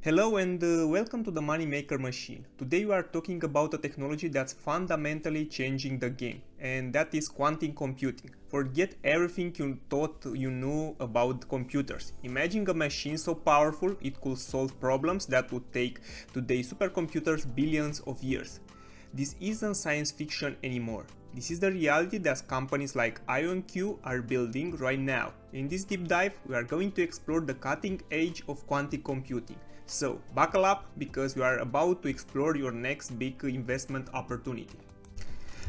Hello and welcome to the Moneymaker Machine. Today we are talking about a technology that's fundamentally changing the game, and that is quantum computing. Forget everything you thought you knew about computers. Imagine a machine so powerful it could solve problems that would take today's supercomputers billions of years. This isn't science fiction anymore. This is the reality that companies like IonQ are building right now. In this deep dive, we are going to explore the cutting edge of quantum computing. So, buckle up because we are about to explore your next big investment opportunity.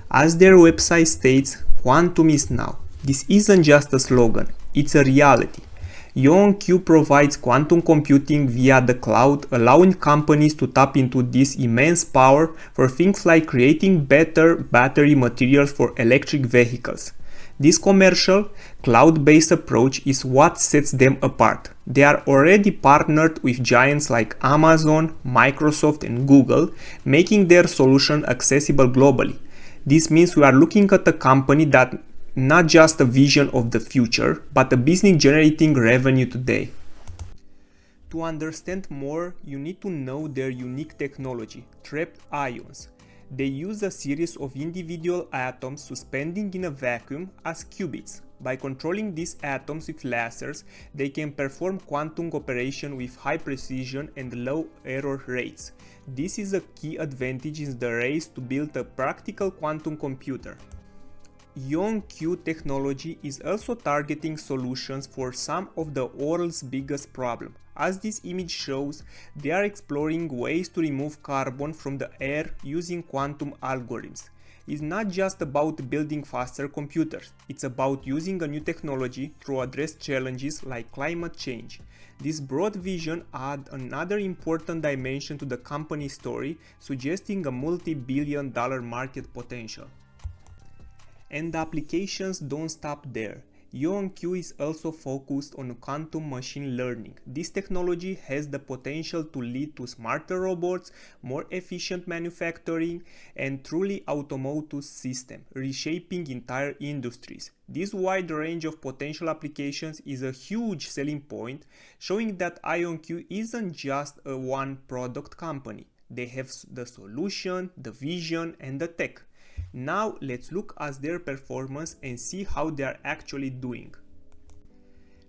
As their website states, quantum is now. This isn't just a slogan, it's a reality. IonQ provides quantum computing via the cloud, allowing companies to tap into this immense power for things like creating better battery materials for electric vehicles. This commercial, cloud-based approach is what sets them apart. They are already partnered with giants like Amazon, Microsoft, and Google, making their solution accessible globally. This means we are looking at a company that not just a vision of the future, but a business generating revenue today. To understand more, you need to know their unique technology, trapped ions. They use a series of individual atoms suspending in a vacuum as qubits. By controlling these atoms with lasers, they can perform quantum operation with high precision and low error rates. This is a key advantage in the race to build a practical quantum computer. IonQ technology is also targeting solutions for some of the world's biggest problems. As this image shows, they are exploring ways to remove carbon from the air using quantum algorithms. It's not just about building faster computers, it's about using a new technology to address challenges like climate change. This broad vision adds another important dimension to the company story, suggesting a multi-billion-dollar market potential. And the applications don't stop there. IonQ is also focused on quantum machine learning. This technology has the potential to lead to smarter robots, more efficient manufacturing, and truly autonomous systems, reshaping entire industries. This wide range of potential applications is a huge selling point, showing that IonQ isn't just a one-product company. They have the solution, the vision, and the tech. Now let's look at their performance and see how they are actually doing.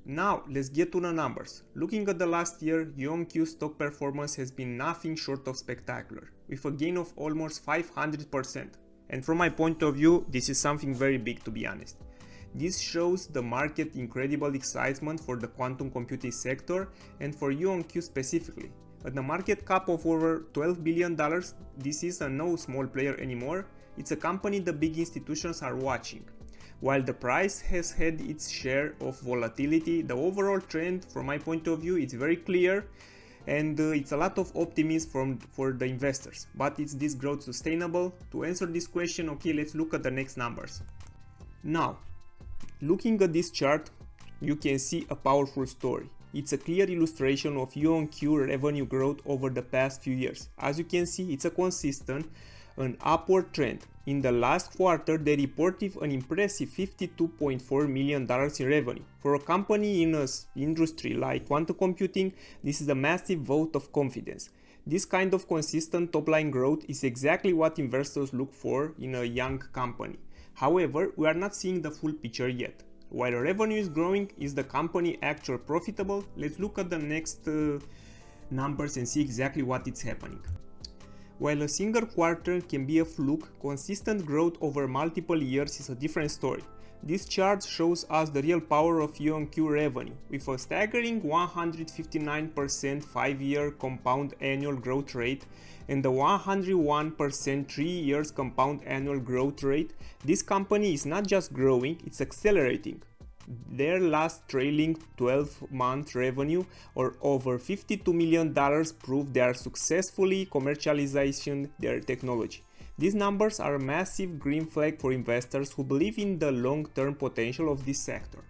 Now let's get to the numbers. Looking at the last year, IonQ stock performance has been nothing short of spectacular, with a gain of almost 500%. And from my point of view, this is something very big, to be honest. This shows the market incredible excitement for the quantum computing sector and for IonQ specifically. At the market cap of over $12 billion, this is a no small player anymore. It's a company the big institutions are watching. While the price has had its share of volatility, the overall trend from my point of view is very clear, and it's a lot of optimism for the investors. But is this growth sustainable? To answer this question, okay, let's look at the next numbers. Now, looking at this chart, you can see a powerful story. It's a clear illustration of IonQ revenue growth over the past few years. As you can see, it's a consistent an upward trend. In the last quarter, they reported an impressive $52.4 million in revenue. For a company in an industry like quantum computing, this is a massive vote of confidence. This kind of consistent top-line growth is exactly what investors look for in a young company. However, we are not seeing the full picture yet. While revenue is growing, is the company actually profitable? Let's look at the next numbers and see exactly what is happening. While a single quarter can be a fluke, consistent growth over multiple years is a different story. This chart shows us the real power of IonQ revenue, with a staggering 159% 5-year compound annual growth rate and a 101% 3 years compound annual growth rate. This company is not just growing, it's accelerating. Their last trailing 12-month revenue, or over $52 million, prove they are successfully commercializing their technology. These numbers are a massive green flag for investors who believe in the long-term potential of this sector.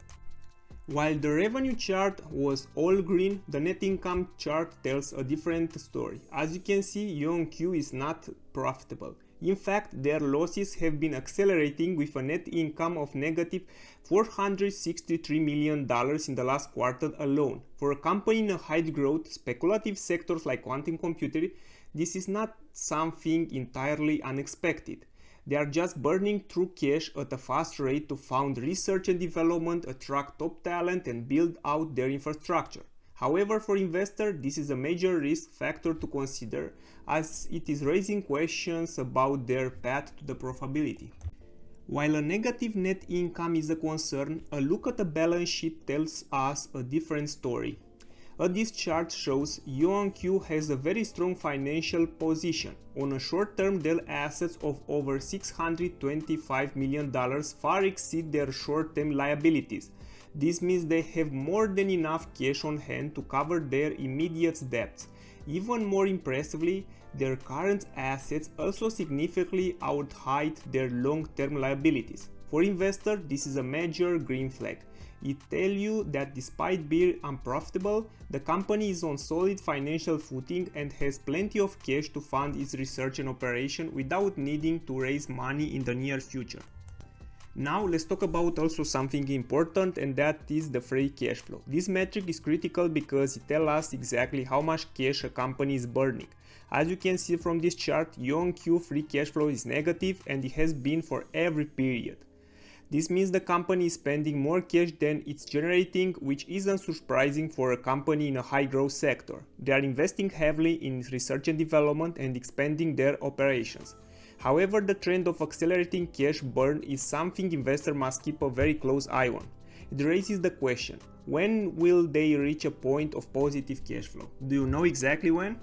While the revenue chart was all green, the net income chart tells a different story. As you can see, IonQ is not profitable. In fact, their losses have been accelerating with a net income of negative $463 million in the last quarter alone. For a company in a high-growth, speculative sectors like quantum computing, this is not something entirely unexpected. They are just burning through cash at a fast rate to fund research and development, attract top talent, and build out their infrastructure. However, for investors, this is a major risk factor to consider, as it is raising questions about their path to the profitability. While a negative net income is a concern, a look at the balance sheet tells us a different story. As this chart shows, IonQ has a very strong financial position. On a short term, their assets of over $625 million far exceed their short-term liabilities. This means they have more than enough cash on hand to cover their immediate debts. Even more impressively, their current assets also significantly outhide their long-term liabilities. For investors, this is a major green flag. It tells you that despite being unprofitable, the company is on solid financial footing and has plenty of cash to fund its research and operation without needing to raise money in the near future. Now let's talk about also something important, and that is the free cash flow. This metric is critical because it tells us exactly how much cash a company is burning. As you can see from this chart, IonQ free cash flow is negative and it has been for every period. This means the company is spending more cash than it's generating, which isn't surprising for a company in a high growth sector. They are investing heavily in research and development and expanding their operations. However, the trend of accelerating cash burn is something investors must keep a very close eye on. It raises the question, when will they reach a point of positive cash flow? Do you know exactly when?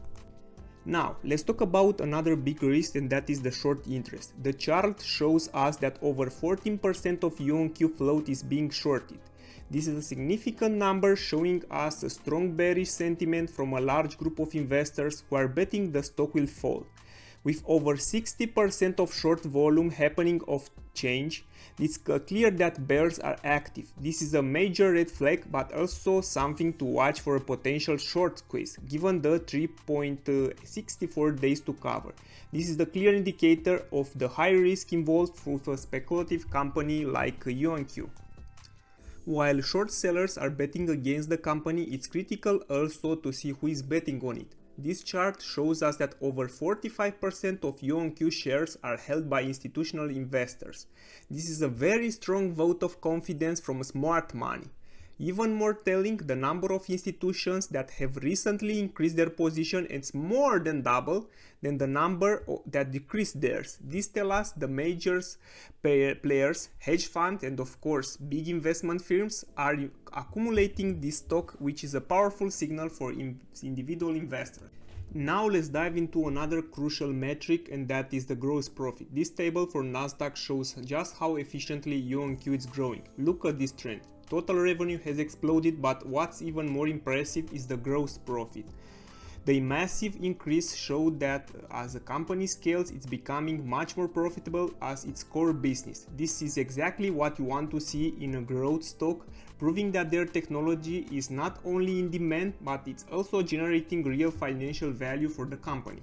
Now, let's talk about another big risk, and that is the short interest. The chart shows us that over 14% of IonQ float is being shorted. This is a significant number, showing us a strong bearish sentiment from a large group of investors who are betting the stock will fall. With over 60% of short volume happening off change, it's clear that bears are active. This is a major red flag, but also something to watch for a potential short squeeze, given the 3.64 days to cover. This is the clear indicator of the high risk involved with a speculative company like IonQ. While short sellers are betting against the company, it's critical also to see who is betting on it. This chart shows us that over 45% of IonQ shares are held by institutional investors. This is a very strong vote of confidence from smart money. Even more telling, the number of institutions that have recently increased their position is more than double than the number that decreased theirs. This tells us the major players, hedge funds, and of course big investment firms are accumulating this stock, which is a powerful signal for individual investors. Now let's dive into another crucial metric, and that is the gross profit. This table for Nasdaq shows just how efficiently IonQ is growing. Look at this trend. Total revenue has exploded, but what's even more impressive is the gross profit. The massive increase showed that as the company scales, it's becoming much more profitable as its core business. This is exactly what you want to see in a growth stock, proving that their technology is not only in demand, but it's also generating real financial value for the company.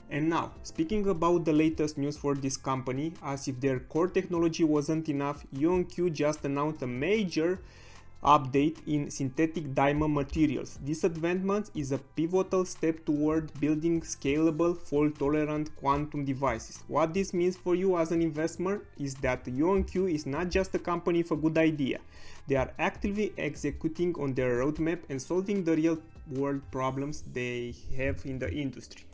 And now, speaking about the latest news for this company, as if their core technology wasn't enough, IonQ just announced a major update in synthetic diamond materials. This advancement is a pivotal step toward building scalable, fault-tolerant quantum devices. What this means for you as an investor is that IonQ is not just a company with a good idea. They are actively executing on their roadmap and solving the real-world problems they have in the industry.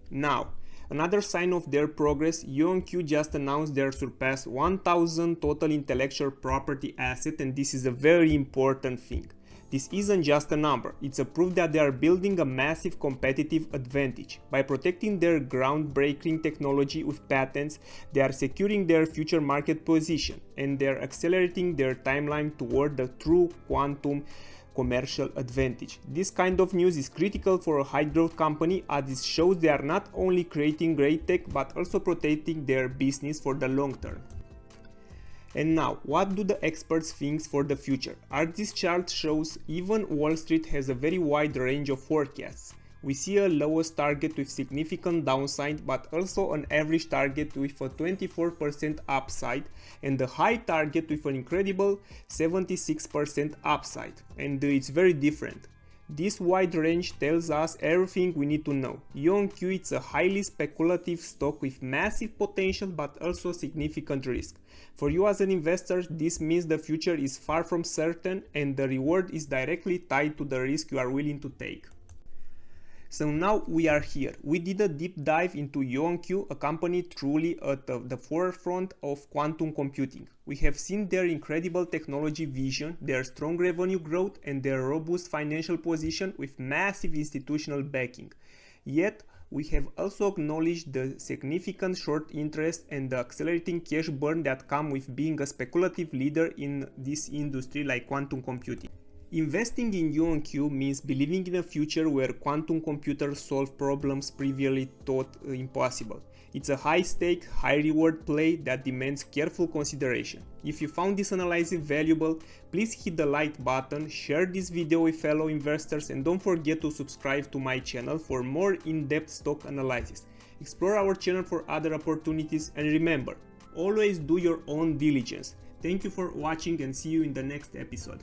Now, another sign of their progress, IonQ just announced they surpassed 1,000 total intellectual property assets, and this is a very important thing. This isn't just a number, it's a proof that they are building a massive competitive advantage. By protecting their groundbreaking technology with patents, they are securing their future market position, and they are accelerating their timeline toward the true quantum commercial advantage. This kind of news is critical for a high growth company, as it shows they are not only creating great tech but also protecting their business for the long term. And now, what do the experts think for the future? As this chart shows, even Wall Street has a very wide range of forecasts. We see a lowest target with significant downside, but also an average target with a 24% upside and a high target with an incredible 76% upside, and it's very different. This wide range tells us everything we need to know. IonQ is a highly speculative stock with massive potential but also significant risk. For you as an investor, this means the future is far from certain and the reward is directly tied to the risk you are willing to take. So now we are here. We did a deep dive into IonQ, a company truly at the forefront of quantum computing. We have seen their incredible technology vision, their strong revenue growth, and their robust financial position with massive institutional backing. Yet, we have also acknowledged the significant short interest and the accelerating cash burn that come with being a speculative leader in this industry like quantum computing. Investing in IonQ means believing in a future where quantum computers solve problems previously thought impossible. It's a high-stake, high-reward play that demands careful consideration. If you found this analysis valuable, please hit the like button, share this video with fellow investors, and don't forget to subscribe to my channel for more in-depth stock analysis. Explore our channel for other opportunities, and remember, always do your own diligence. Thank you for watching and see you in the next episode.